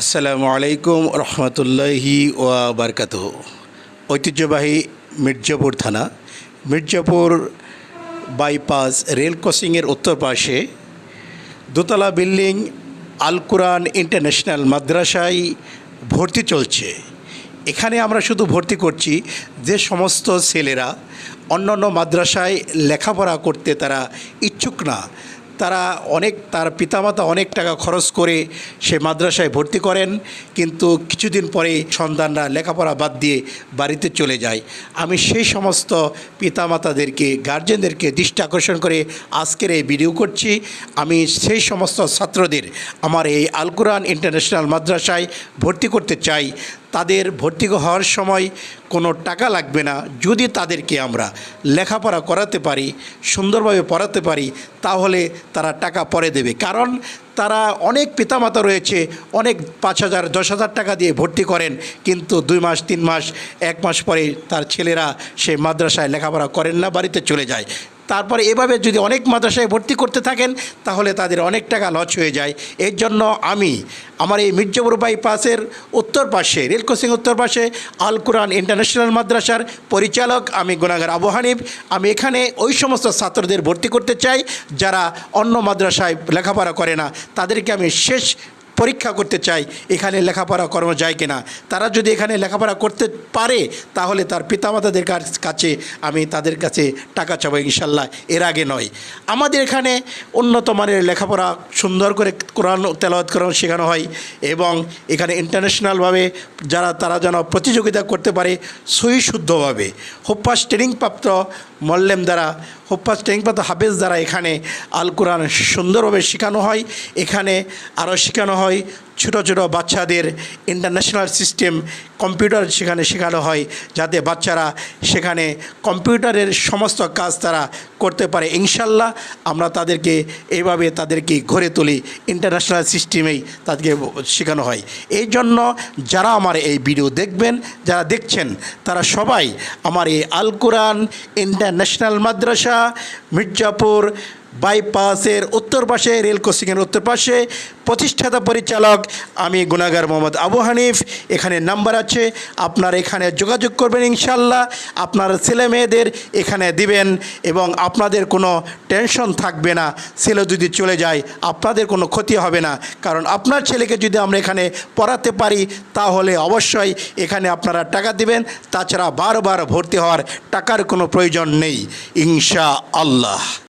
আসসালামু আলাইকুম রহমতুল্লাহি ওয়া বারাকাতুহু। ঐতিহ্যবাহী মির্জাপুর থানা, মির্জাপুর বাইপাস রেল ক্রসিংয়ের উত্তর পাশে দোতলা বিল্ডিং আল কুরআন ইন্টারন্যাশনাল মাদ্রাসায় ভর্তি চলছে। এখানে আমরা শুধু ভর্তি করছি যে সমস্ত ছেলেরা অন্যান্য মাদ্রাসায় লেখাপড়া করতে তারা ইচ্ছুক না, তারা তার পিতামাতা অনেক টাকা খরচ করে সে মাদ্রাসায় ভর্তি করেন, কিন্তু কিছুদিন পরে সন্তানরা লেখাপড়া বাদ দিয়ে বাড়িতে চলে যায়। আমি সেই সমস্ত পিতামাতাদেরকে, গার্জেনদেরকে দৃষ্টি আকর্ষণ করে আজকের এই ভিডিও করছি। আমি সেই সমস্ত ছাত্রদের আমার এই আল কুরআন ইন্টারন্যাশনাল মাদ্রাসায় ভর্তি করতে চাই। তাদের ভর্তি হওয়ার সময় কোনো টাকা লাগবে না। যদি তাদেরকে আমরা লেখাপড়া করাতে পারি, সুন্দরভাবে পড়াতে পারি, তাহলে তারা টাকা পরে দেবে। কারণ তারা অনেক পিতামাতা রয়েছে, অনেক 5,000 10,000 টাকা দিয়ে ভর্তি করেন, কিন্তু 2 মাস 3 মাস 1 মাস পরে তার ছেলেরা সেই মাদ্রাসায় লেখাপড়া করেন না, বাড়িতে চলে যায়। তারপরে এভাবে যদি অনেক মাদ্রাসায় ভর্তি করতে থাকেন তাহলে তাদের অনেক টাকা লস হয়ে যায়। এর জন্য আমি আমার এই মির্জাপুর বাইপাসের উত্তর পাশে, রেল ক্রসিং উত্তর পাশে আল কুরআন ইন্টারন্যাশনাল মাদ্রাসার পরিচালক আমি গুনাগার আবু হানিফ। আমি এখানে ওই সমস্ত ছাত্রদের ভর্তি করতে চাই যারা অন্য মাদ্রাসায় লেখাপড়া করে না। তাদেরকে আমি শেষ পরীক্ষা করতে চাই এখানে লেখাপড়া করানো যায় কিনা। তারা যদি এখানে লেখাপড়া করতে পারে তাহলে তার পিতামাতাদের কাছে আমি তাদের কাছে টাকা চাবো ইনশাল্লাহ, এর আগে নয়। আমাদের এখানে উন্নত মানের লেখাপড়া সুন্দর করে কোরআন তেলাওয়াত করানো শেখানো হয়, এবং এখানে ইন্টারন্যাশনালভাবে তারা যেন প্রতিযোগিতা করতে পারে সহি শুদ্ধভাবে। হুফাজ ট্রেনিংপ্রাপ্ত মোল্লেম দ্বারা, হুফাজ ট্রেনিংপ্রাপ্ত হাফেজ দ্বারা এখানে আল কুরআন সুন্দরভাবে শেখানো হয়। এখানে আরও শেখানো হয় ছোটো ছোটো বাচ্চাদের ইন্টারন্যাশনাল সিস্টেম কম্পিউটার সেখানে শেখানো হয়, যাতে বাচ্চারা সেখানে কম্পিউটারের সমস্ত কাজ তারা করতে পারে। ইনশাল্লাহ আমরা তাদেরকে গড়ে তুলি, ইন্টারন্যাশনাল সিস্টেমেই তাদেরকে শেখানো হয়। এই জন্য যারা আমার এই ভিডিও দেখবেন, যারা দেখছেন, তারা সবাই আমার এই আল কুরআন ইন্টারন্যাশনাল মাদ্রাসা মির্জাপুর বাইপাসের উত্তর পাশে, রেল ক্রসিংয়ের উত্তর পাশে, প্রতিষ্ঠাতা পরিচালক আমি গুনাগার মোহাম্মদ আবু হানিফ। এখানে নাম্বার আছে, আপনারা এখানে যোগাযোগ করবেন। ইনশাল্লাহ আপনার ছেলে মেয়েদের এখানে দিবেন এবং আপনাদের কোনো টেনশন থাকবে না। ছেলে যদি চলে যায় আপনাদের কোনো ক্ষতি হবে না, কারণ আপনার ছেলেকে যদি আমরা এখানে পড়াতে পারি তাহলে অবশ্যই এখানে আপনারা টাকা দিবেন। তাছাড়া বারবার ভর্তি হওয়ার টাকার কোনো প্রয়োজন নেই ইনশাআল্লাহ।